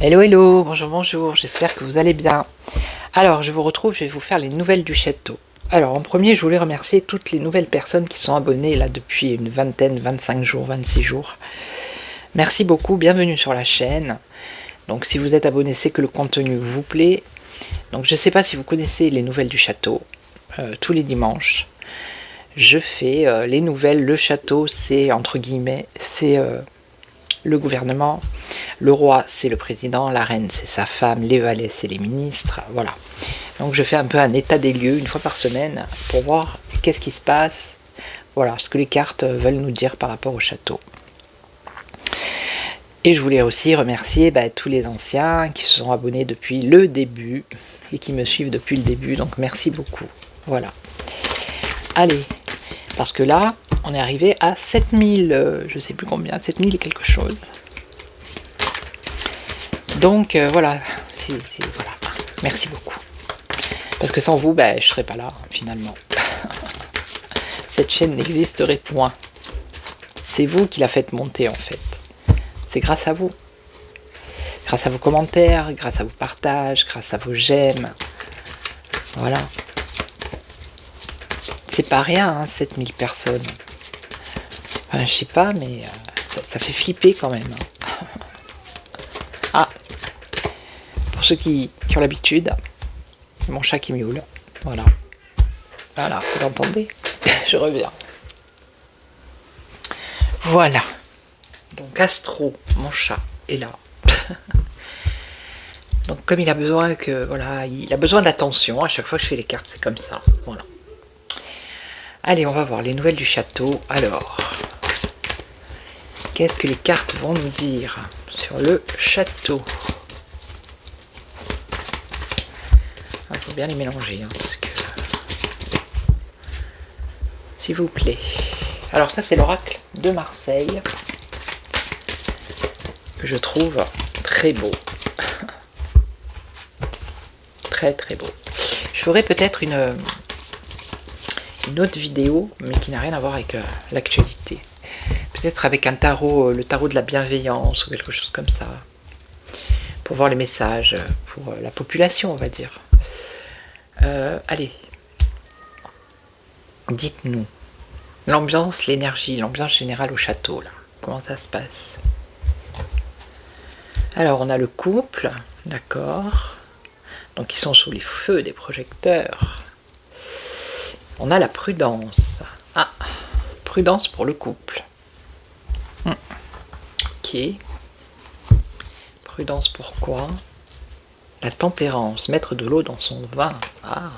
Hello hello, bonjour bonjour, j'espère que vous allez bien. Alors je vous retrouve, je vais vous faire les nouvelles du château. Alors en premier, je voulais remercier toutes les nouvelles personnes qui sont abonnées là depuis une vingtaine, 25 jours, 26 jours. Merci beaucoup, bienvenue sur la chaîne. Donc si vous êtes abonné, c'est que le contenu vous plaît. Donc je ne sais pas si vous connaissez les nouvelles du château. Tous les dimanches, je fais les nouvelles. Le château, c'est entre guillemets, c'est le gouvernement. Le roi, c'est le président, la reine, c'est sa femme, les valets, c'est les ministres, voilà. Donc je fais un peu un état des lieux une fois par semaine pour voir qu'est-ce qui se passe, voilà, ce que les cartes veulent nous dire par rapport au château. Et je voulais aussi remercier tous les anciens qui se sont abonnés depuis le début et qui me suivent depuis le début, donc merci beaucoup, voilà. Allez, parce que là, on est arrivé à 7000, je sais plus combien, 7000 et quelque chose. Donc voilà, voilà, merci beaucoup. Parce que sans vous, je ne serais pas là, finalement. Cette chaîne n'existerait point. C'est vous qui la faites monter, en fait. C'est grâce à vous. Grâce à vos commentaires, grâce à vos partages, grâce à vos j'aime. Voilà. C'est pas rien, hein, 7000 personnes. Enfin, je sais pas, mais ça fait flipper quand même. Ah, pour ceux qui ont l'habitude, mon chat qui miaule, voilà. Voilà, vous l'entendez? Je reviens. Voilà. Donc Astro, mon chat, est là. Donc comme il a besoin il a besoin d'attention, à chaque fois que je fais les cartes, c'est comme ça. Voilà. Allez, on va voir les nouvelles du château. Alors, qu'est-ce que les cartes vont nous dire sur le château? Il faut bien les mélanger, hein, parce que... S'il vous plaît. Alors ça, c'est l'oracle de Marseille, que je trouve très beau. Très très beau. Je ferai peut-être une autre vidéo, mais qui n'a rien à voir avec l'actualité. Peut-être avec un tarot, le tarot de la bienveillance, ou quelque chose comme ça. Pour voir les messages, pour la population, on va dire. Allez. Dites-nous. L'ambiance, l'énergie, l'ambiance générale au château, là. Comment ça se passe? Alors, on a le couple, d'accord. Donc, ils sont sous les feux des projecteurs. On a la prudence. Ah, prudence pour le couple. Ok. Prudence pourquoi? La tempérance, mettre de l'eau dans son vin. Ah.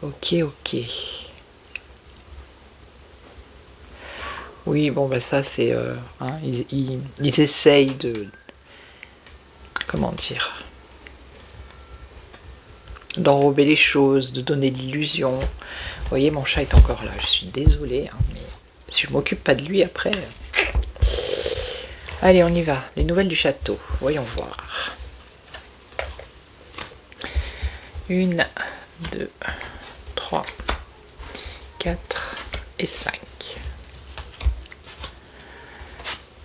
Ok, ok. Oui, bon, ça c'est... ils essayent de... Comment dire? D'enrober les choses, de donner de l'illusion. Vous voyez, mon chat est encore là. Je suis désolée, hein, mais si je m'occupe pas de lui après... Allez, on y va. Les nouvelles du château. Voyons voir. 1, 2, 3, 4 et 5.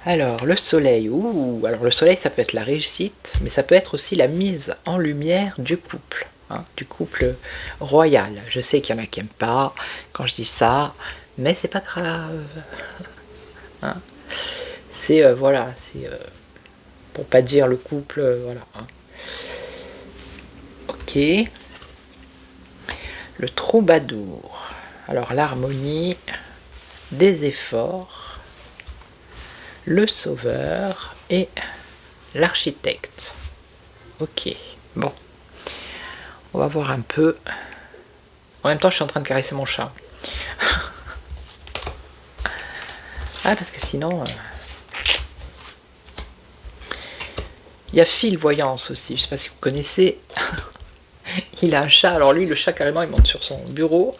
Alors, le soleil. Alors le soleil, ça peut être la réussite, mais ça peut être aussi la mise en lumière du couple. Hein, du couple royal. Je sais qu'il y en a qui n'aiment pas quand je dis ça, mais c'est pas grave. Hein, c'est voilà, c'est pour pas dire le couple, voilà. Hein. Ok. Le troubadour. Alors l'harmonie, des efforts, le sauveur et l'architecte. Ok. Bon. On va voir un peu. En même temps, je suis en train de caresser mon chat. Ah, parce que sinon... Il y a Phil Voyance aussi, je ne sais pas si vous connaissez. Il a un chat, alors lui, le chat, carrément, il monte sur son bureau.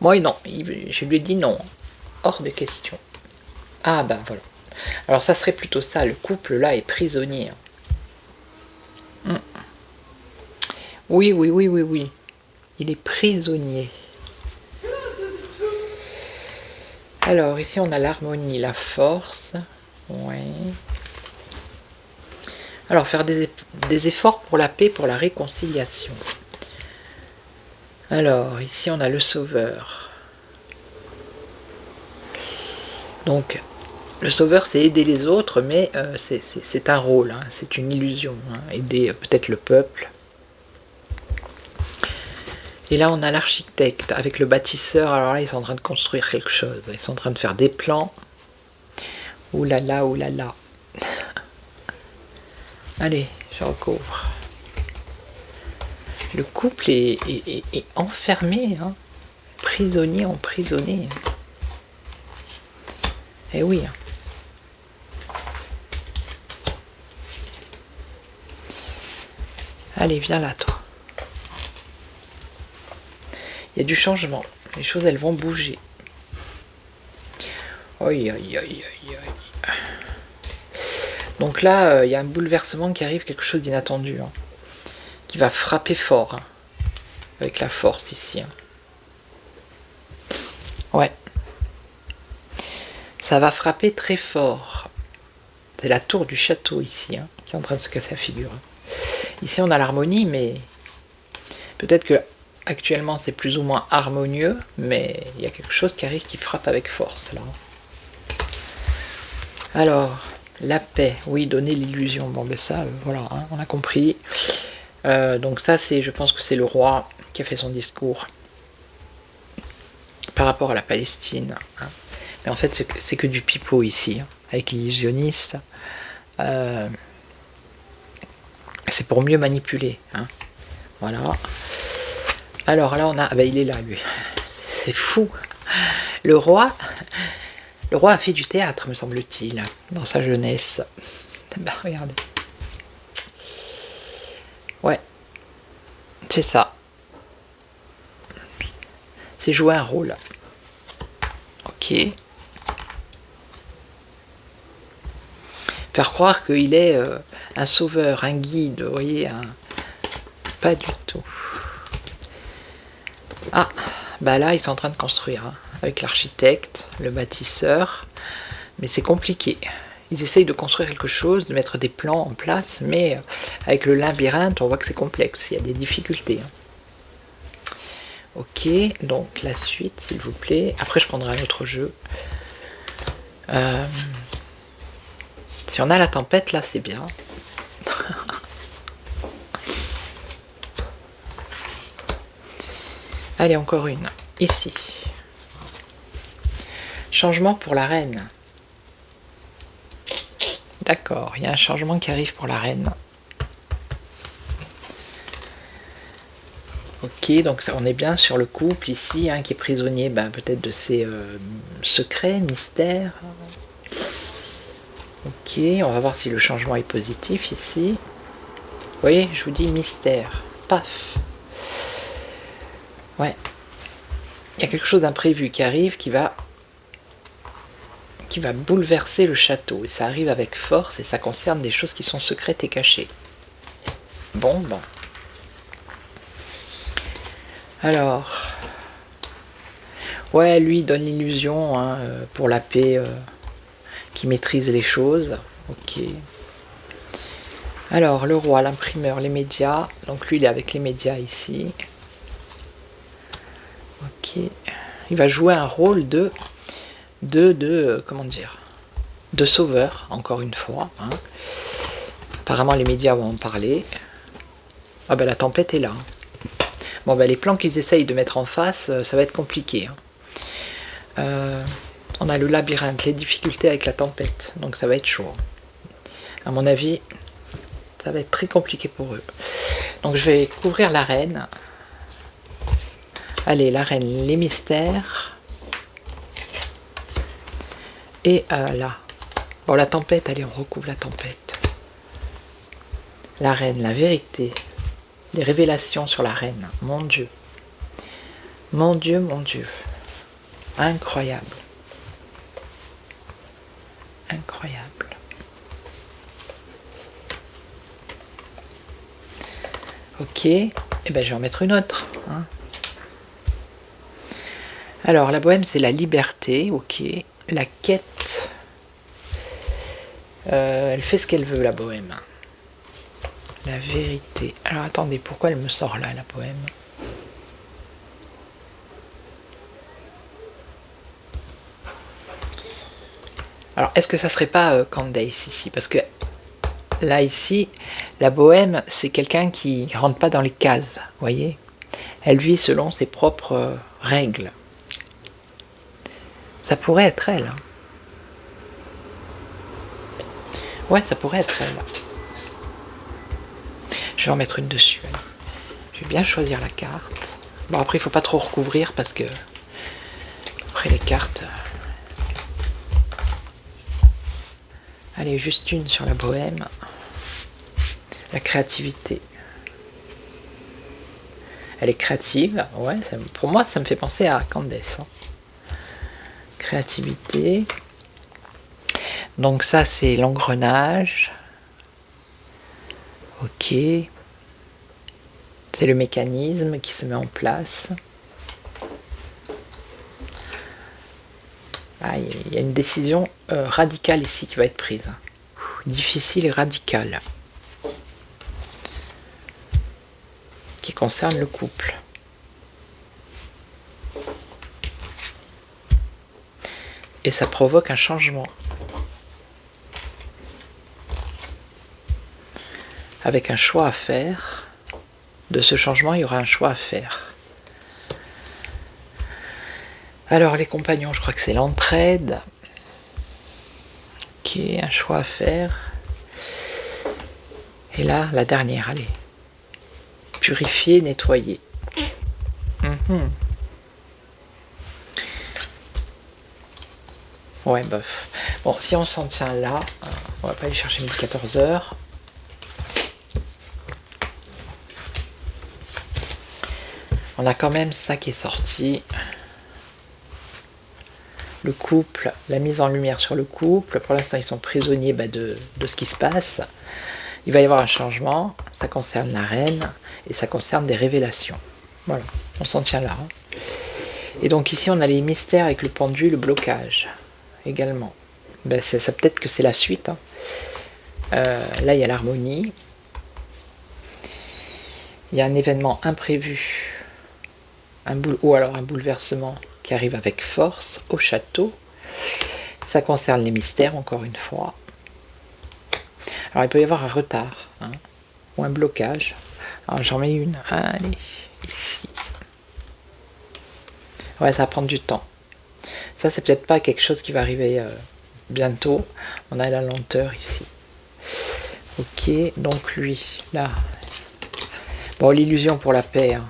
Moi, non, je lui ai dit non, hors de question. Ah, ben voilà. Alors, ça serait plutôt ça, le couple, là, est prisonnier. Oui, oui, oui, oui, oui. Il est prisonnier. Alors, ici, on a l'harmonie, la force. Ouais. Alors, faire des efforts pour la paix, pour la réconciliation. Alors, ici, on a le sauveur. Donc, le sauveur, c'est aider les autres, mais c'est un rôle, hein, c'est une illusion. Hein, aider peut-être le peuple. Et là, on a l'architecte avec le bâtisseur. Alors là, ils sont en train de construire quelque chose. Ils sont en train de faire des plans. Ouh là là, ouh là là. Allez, je recouvre. Le couple est enfermé, hein, prisonnier, emprisonné. Eh oui. Allez, viens là, toi. Il y a du changement. Les choses, elles vont bouger. Aïe, aïe, aïe, aïe, aïe. Donc là, il y a un bouleversement qui arrive, quelque chose d'inattendu. Hein, qui va frapper fort. Hein, avec la force ici. Hein. Ouais. Ça va frapper très fort. C'est la tour du château ici, hein, qui est en train de se casser la figure. Ici, on a l'harmonie, mais peut-être que actuellement c'est plus ou moins harmonieux, mais il y a quelque chose qui arrive qui frappe avec force là. Alors, la paix, oui, donner l'illusion. Bon, ben ça, voilà, hein, on a compris. Donc ça, je pense que c'est le roi qui a fait son discours par rapport à la Palestine. Hein. Mais en fait, c'est que du pipeau ici, hein, avec l'illusionniste. C'est pour mieux manipuler. Hein. Voilà. Alors là, on a... Ah ben, il est là, lui. C'est fou. Le roi a fait du théâtre, me semble-t-il, dans sa jeunesse. Ben, regardez. Ouais. C'est ça. C'est jouer un rôle. Ok. Faire croire qu'il est un sauveur, un guide, vous voyez, pas du tout. Ah, bah là, ils sont en train de construire, hein, avec l'architecte, le bâtisseur, mais c'est compliqué. Ils essayent de construire quelque chose, de mettre des plans en place, mais avec le labyrinthe, on voit que c'est complexe, il y a des difficultés. Hein. Ok, donc la suite, s'il vous plaît. Après, je prendrai un autre jeu. Si on a la tempête, là, c'est bien. Allez, encore une. Ici. Changement pour la reine. D'accord, il y a un changement qui arrive pour la reine. Ok, donc on est bien sur le couple ici, hein, qui est prisonnier peut-être de ses secrets, mystères. Ok, on va voir si le changement est positif ici. Vous voyez, je vous dis mystère. Paf. Ouais. Il y a quelque chose d'imprévu qui arrive, qui va bouleverser le château. Et ça arrive avec force et ça concerne des choses qui sont secrètes et cachées. Bon. Alors, ouais, lui il donne l'illusion, hein, pour la paix, qui maîtrise les choses. Ok. Alors, le roi, l'imprimeur, les médias. Donc lui, il est avec les médias ici. Ok. Il va jouer un rôle de comment dire, de sauveur, encore une fois. Hein. Apparemment, les médias vont en parler. Ah ben, la tempête est là. Bon, ben, les plans qu'ils essayent de mettre en face, ça va être compliqué. Hein. On a le labyrinthe, les difficultés avec la tempête, donc ça va être chaud. À mon avis, ça va être très compliqué pour eux. Donc je vais couvrir la reine. Allez, la reine, les mystères. Et là. Bon, la tempête, allez, on recouvre la tempête. La reine, la vérité. Des révélations sur la reine. Mon Dieu. Mon Dieu, mon Dieu. Incroyable. Incroyable. Ok. Et ben je vais en mettre une autre. Hein. Alors, la bohème, c'est la liberté. Ok. La quête. Elle fait ce qu'elle veut, la bohème. La vérité. Alors, attendez, pourquoi elle me sort là, la bohème? Alors, est-ce que ça serait pas Candace ici? Parce que là, ici, la bohème, c'est quelqu'un qui rentre pas dans les cases, vous voyez? Elle vit selon ses propres règles. Ça pourrait être elle. Hein. Ouais, ça pourrait être elle. Je vais en mettre une dessus. Allez. Je vais bien choisir la carte. Bon, après, il faut pas trop recouvrir parce que après les cartes... Allez, juste une sur la bohème. La créativité. Elle est créative. Ouais, pour moi, ça me fait penser à Candace. Hein. Créativité. Donc ça, c'est l'engrenage. Ok. C'est le mécanisme qui se met en place. Ah, il y a une décision radicale ici qui va être prise. Difficile et radicale. Qui concerne le couple. Et ça provoque un changement. Avec un choix à faire. De ce changement, il y aura un choix à faire. Alors, les compagnons, je crois que c'est l'entraide. Ok, un choix à faire. Et là, la dernière, allez. Purifier, nettoyer. Ouais, bof. Bon, si on s'en tient là, on va pas aller chercher 14 heures. On a quand même ça qui est sorti. Le couple, la mise en lumière sur le couple. Pour l'instant, ils sont prisonniers de ce qui se passe. Il va y avoir un changement. Ça concerne la reine et ça concerne des révélations. Voilà, on s'en tient là. Hein. Et donc ici, on a les mystères avec le pendu, le blocage également. Ben, ça peut-être que c'est la suite. Hein. Là, il y a l'harmonie. Il y a un événement imprévu. Ou alors un bouleversement qui arrive avec force au château. Ça concerne les mystères, encore une fois. Alors, il peut y avoir un retard, hein, ou un blocage. Alors, j'en mets une. Allez, ici. Ouais, ça va prendre du temps. Ça, c'est peut-être pas quelque chose qui va arriver bientôt. On a la lenteur ici. Ok, donc lui, là. Bon, l'illusion pour la paix. Hein.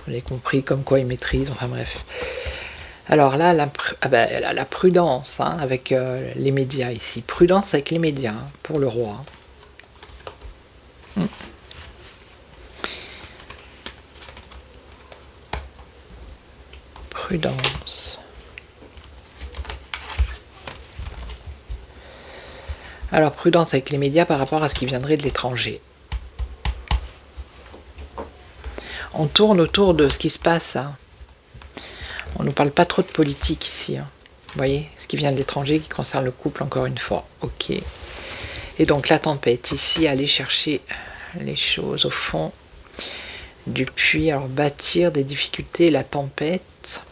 Vous avez compris, comme quoi il maîtrise, enfin bref. Alors là, la prudence hein, avec les médias ici. Prudence avec les médias hein, pour le roi. Prudence. Alors, prudence avec les médias par rapport à ce qui viendrait de l'étranger. On tourne autour de ce qui se passe. Hein. On ne nous parle pas trop de politique ici. Hein. Vous voyez, ce qui vient de l'étranger qui concerne le couple, encore une fois. Ok. Et donc, la tempête. Ici, aller chercher les choses au fond du puits. Alors, bâtir des difficultés, la tempête.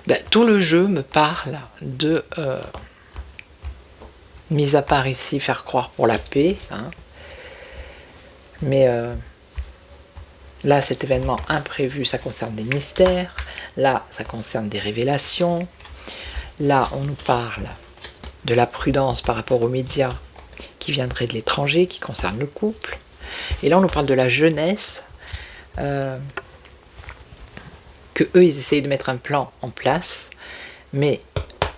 Ben, tout le jeu me parle de, mis à part ici, faire croire pour la paix, hein. Mais là, cet événement imprévu, ça concerne des mystères, là, ça concerne des révélations, là, on nous parle de la prudence par rapport aux médias qui viendraient de l'étranger, qui concerne le couple, et là, on nous parle de la jeunesse, que eux ils essayent de mettre un plan en place, mais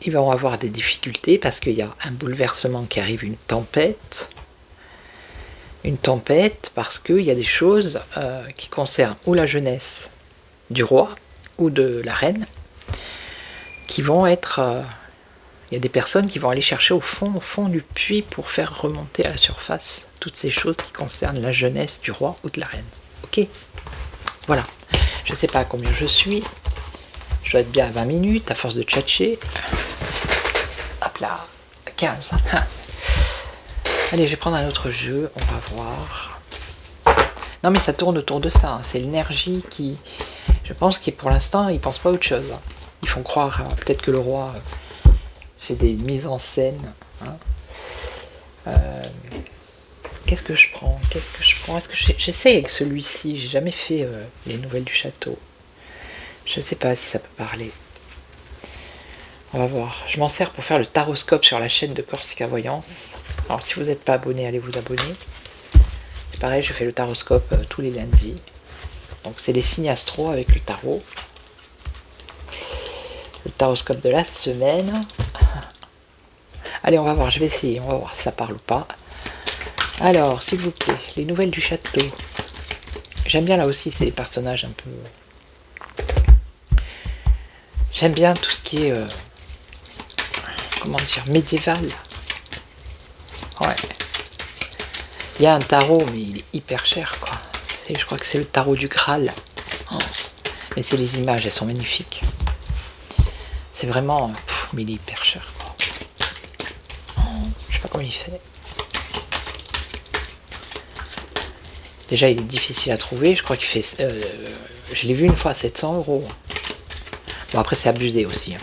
ils vont avoir des difficultés parce qu'il y a un bouleversement qui arrive, une tempête. Une tempête parce qu'il y a des choses qui concernent ou la jeunesse du roi ou de la reine qui vont être... il y a des personnes qui vont aller chercher au fond du puits pour faire remonter à la surface toutes ces choses qui concernent la jeunesse du roi ou de la reine. Ok, voilà. Je ne sais pas à combien je suis. Je dois être bien à 20 minutes à force de tchatcher. Hop là, 15. Allez, je vais prendre un autre jeu, on va voir. Non mais ça tourne autour de ça, hein. C'est l'énergie qui... Je pense que pour l'instant, ils ne pensent pas à autre chose. Hein. Ils font croire, peut-être que le roi fait des mises en scène. Hein. Qu'est-ce que je prends? Est-ce que j'essaie avec celui-ci? J'ai jamais fait les nouvelles du château. Je sais pas si ça peut parler. On va voir. Je m'en sers pour faire le taroscope sur la chaîne de Corsica Voyance. Alors si vous n'êtes pas abonné, allez vous abonner. C'est pareil, je fais le taroscope tous les lundis. Donc c'est les signes astro avec le tarot. Le taroscope de la semaine. Allez, on va voir, je vais essayer, on va voir si ça parle ou pas. Alors, s'il vous plaît, les nouvelles du château. J'aime bien là aussi ces personnages un peu... J'aime bien tout ce qui est... comment dire, médiéval. Ouais. Il y a un tarot, mais il est hyper cher, quoi. Je crois que c'est le tarot du Graal. Oh. Mais c'est les images, elles sont magnifiques. C'est vraiment... mais il est hyper cher, quoi. Oh, je sais pas comment il fait. Déjà, il est difficile à trouver. Je crois qu'il fait... je l'ai vu une fois à 700 €. Bon, après, c'est abusé aussi. Hein.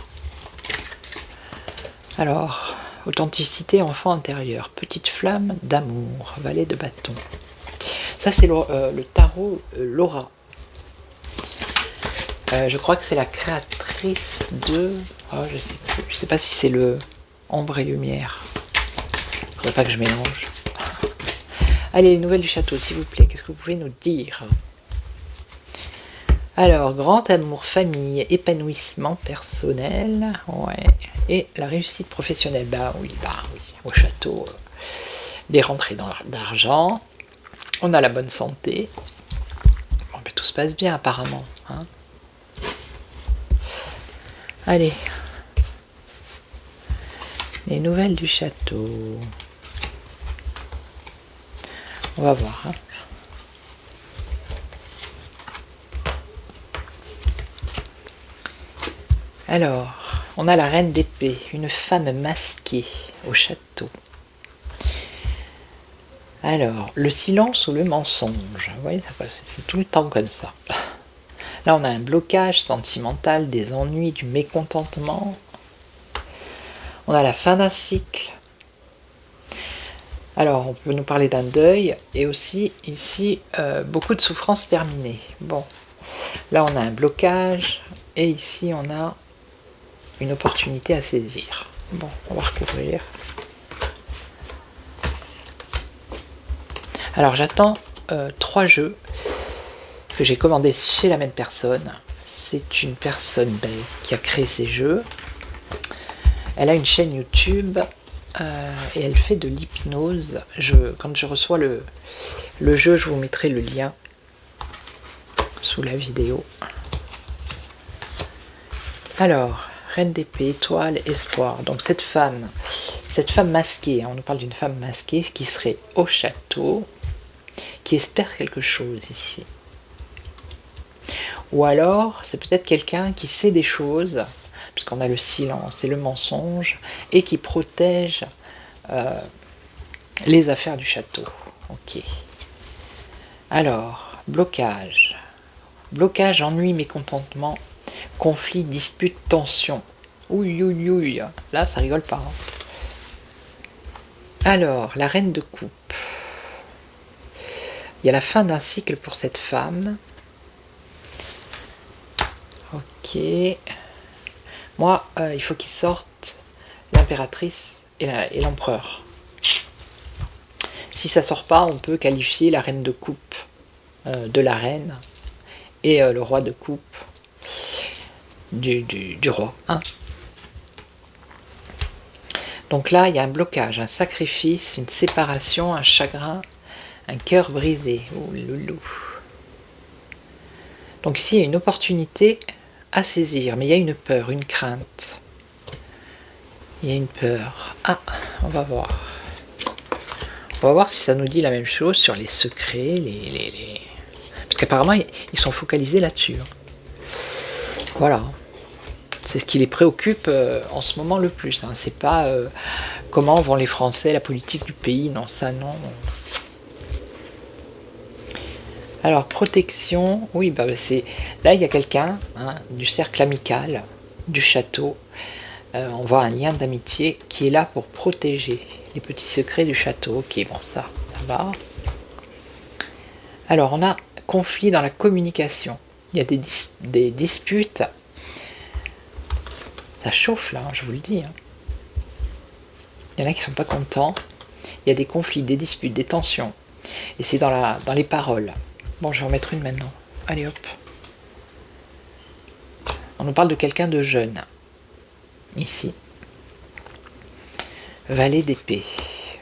Alors, authenticité, enfant intérieur. Petite flamme d'amour. Valet de bâton. Ça, c'est le tarot Laura. Je crois que c'est la créatrice de... Oh, je sais plus. Je sais pas si c'est le Ombre et Lumière. Faudrait pas que je mélange. Allez, les nouvelles du château, s'il vous plaît. Qu'est-ce que vous pouvez nous dire? Alors, grand amour, famille, épanouissement personnel, ouais, et la réussite professionnelle. Bah oui, au château, des rentrées d'argent, on a la bonne santé. Bon, ben, tout se passe bien apparemment. Hein. Allez, les nouvelles du château. On va voir. Hein. Alors, on a la reine d'épée, une femme masquée au château. Alors, le silence ou le mensonge. Vous voyez, c'est tout le temps comme ça. Là, on a un blocage sentimental, des ennuis, du mécontentement. On a la fin d'un cycle. Alors, on peut nous parler d'un deuil et aussi, ici, beaucoup de souffrances terminées. Bon, là, on a un blocage et ici, on a une opportunité à saisir. Bon, on va recouvrir. Alors, j'attends 3 jeux que j'ai commandés chez la même personne. C'est une personne belge qui a créé ces jeux. Elle a une chaîne YouTube et elle fait de l'hypnose. Quand je reçois le jeu, je vous mettrai le lien sous la vidéo. Alors, reine d'épée, étoile, espoir. Donc cette femme masquée, hein, on nous parle d'une femme masquée qui serait au château, qui espère quelque chose ici. Ou alors, c'est peut-être quelqu'un qui sait des choses, puisqu'on a le silence et le mensonge, et qui protège les affaires du château. Ok. Alors, blocage. Blocage, ennui, mécontentement, conflit, dispute, tension. Ouïe, ouïe, ouïe. Là, ça rigole pas. Hein. Alors, la reine de coupe. Il y a la fin d'un cycle pour cette femme. Ok. Moi, il faut qu'il sorte l'impératrice et l'empereur. Si ça sort pas, on peut qualifier la reine de coupe de la reine et le roi de coupe du roi. Hein. Donc là, il y a un blocage, un sacrifice, une séparation, un chagrin, un cœur brisé. Oh loulou. Donc ici, il y a une opportunité à saisir, mais il y a une peur, une crainte. Il y a une peur. Ah, on va voir. On va voir si ça nous dit la même chose sur les secrets, Parce qu'apparemment, ils sont focalisés là-dessus. Voilà. C'est ce qui les préoccupe en ce moment le plus. Hein. C'est pas comment vont les Français, la politique du pays. Non, ça non. Alors, protection. Oui, bah c'est... Là, il y a quelqu'un du cercle amical, du château. On voit un lien d'amitié qui est là pour protéger les petits secrets du château. Ok, bon, ça va. Alors, on a conflit dans la communication. Il y a des disputes. Ça chauffe là, je vous le dis. Il y en a qui sont pas contents. Il y a des conflits, des disputes, des tensions. Et c'est dans les paroles. Bon, je vais en mettre une maintenant. Allez hop. On nous parle de quelqu'un de jeune. Ici. Valet d'épée.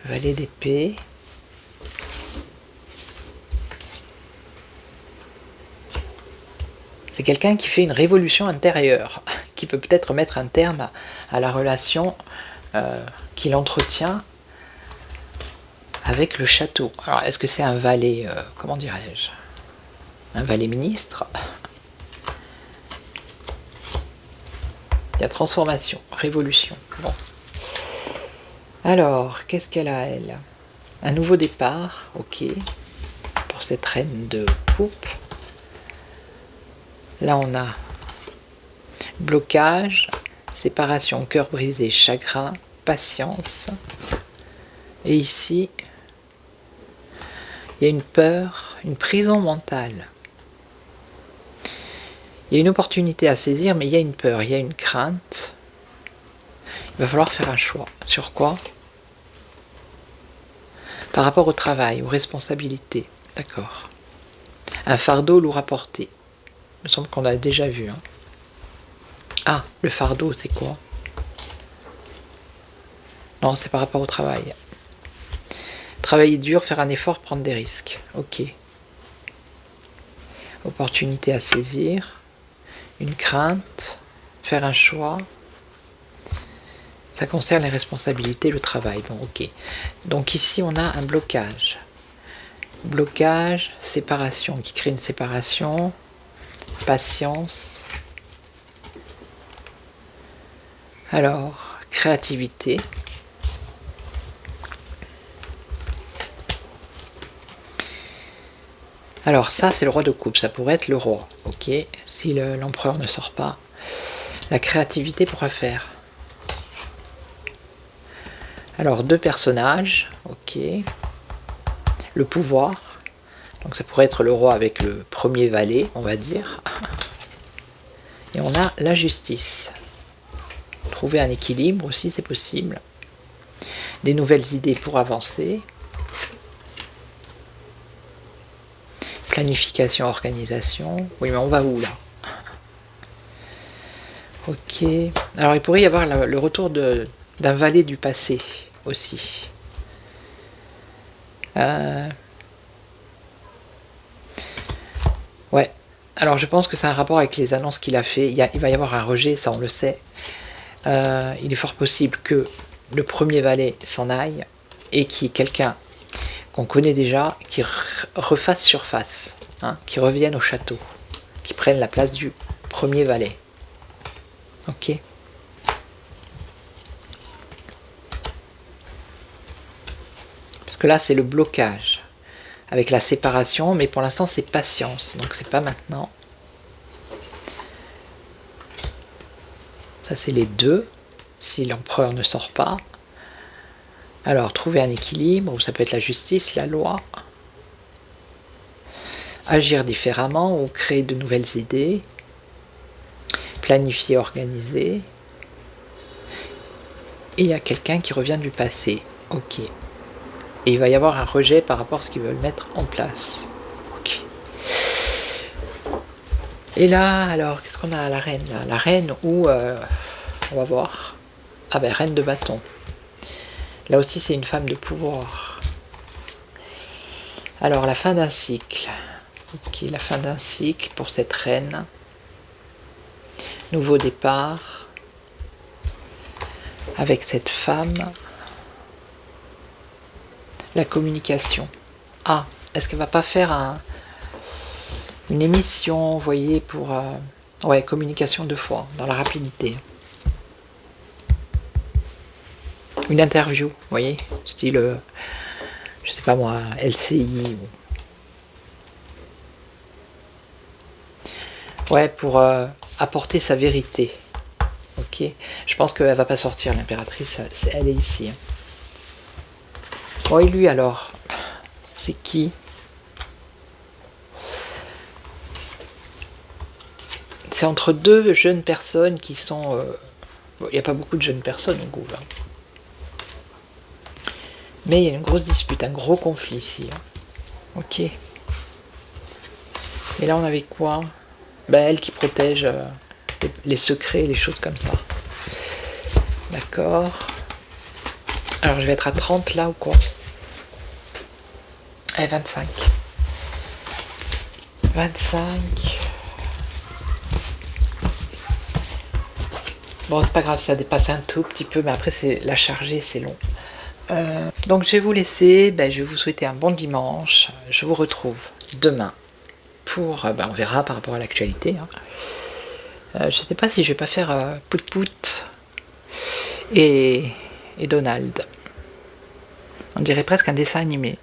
Valet d'épée. C'est quelqu'un qui fait une révolution intérieure, qui peut peut-être mettre un terme à la relation qu'il entretient avec le château. Alors, est-ce que c'est un valet, comment dirais-je, un valet ministre? Il y a transformation, révolution. Bon. Alors, qu'est-ce qu'elle a, elle? Un nouveau départ, ok, pour cette reine de coupe. Là, on a blocage, séparation, cœur brisé, chagrin, patience. Et ici, il y a une peur, une prison mentale. Il y a une opportunité à saisir, mais il y a une peur, il y a une crainte. Il va falloir faire un choix. Sur quoi? Par rapport au travail, aux responsabilités. D'accord. Un fardeau lourd à porter. Il me semble qu'on l'a déjà vu. Hein. Ah, le fardeau, c'est quoi? Non, c'est par rapport au travail. Travailler dur, faire un effort, prendre des risques. Ok. Opportunité à saisir. Une crainte. Faire un choix. Ça concerne les responsabilités, le travail. Bon, ok. Donc ici, on a un blocage. Blocage, séparation, qui crée une séparation. Patience. Alors, créativité. Alors ça, c'est le roi de coupe, ça pourrait être le roi, ok, si l'empereur ne sort pas. La créativité pourra faire. Alors, deux personnages, ok. Le pouvoir, donc ça pourrait être le roi avec le premier valet, on va dire. Et on a la justice. Trouver un équilibre aussi, c'est possible. Des nouvelles idées pour avancer. Planification, organisation. Oui, mais on va où là? Ok. Alors il pourrait y avoir le retour d'un valet du passé aussi. Ouais. Alors je pense que c'est un rapport avec les annonces qu'il a fait. Il va y avoir un rejet, ça on le sait. Il est fort possible que le premier valet s'en aille et qu'il y ait quelqu'un qu'on connaît déjà qui refasse surface, hein, qui revienne au château, qui prenne la place du premier valet. Ok. Parce que là c'est le blocage avec la séparation, mais pour l'instant c'est patience, donc c'est pas maintenant. Ça c'est les deux, si l'empereur ne sort pas. Alors, trouver un équilibre, ou ça peut être la justice, la loi. Agir différemment ou créer de nouvelles idées. Planifier, organiser. Et il y a quelqu'un qui revient du passé. Ok. Et il va y avoir un rejet par rapport à ce qu'ils veulent mettre en place. Ok. Et là, alors, qu'est-ce qu'on a à la reine là? La reine où... on va voir. Ah ben, reine de bâton. Là aussi, c'est une femme de pouvoir. Alors, la fin d'un cycle. Ok, la fin d'un cycle pour cette reine. Nouveau départ. Avec cette femme. La communication. Ah, est-ce qu'elle va pas faire une émission, vous voyez, pour... ouais, communication 2 fois, dans la rapidité. Une interview, vous voyez, style, je sais pas moi, LCI. Ouais, pour apporter sa vérité. Ok, je pense qu'elle va pas sortir, l'impératrice, elle est ici. Hein. Bon, et lui alors, c'est qui? C'est entre 2 jeunes personnes qui sont... il n'y a pas beaucoup de jeunes personnes au groupe. Hein. Mais il y a une grosse dispute, un gros conflit ici. Hein. Ok. Et là, on avait quoi? Ben, elle qui protège les secrets, les choses comme ça. D'accord. Alors, je vais être à 30 là ou quoi? Allez, 25. 25. Bon, c'est pas grave, ça dépasse un tout petit peu, mais après, c'est la chargée, c'est long. Donc, je vais vous laisser. Ben, je vais vous souhaiter un bon dimanche. Je vous retrouve demain pour... ben, on verra par rapport à l'actualité. Hein. Je ne sais pas si je vais pas faire Pout Pout et Donald. On dirait presque un dessin animé.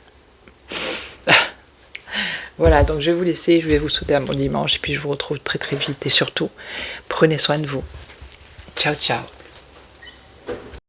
Voilà, donc je vais vous laisser, je vais vous souhaiter un bon dimanche et puis je vous retrouve très très vite et surtout, prenez soin de vous. Ciao ciao.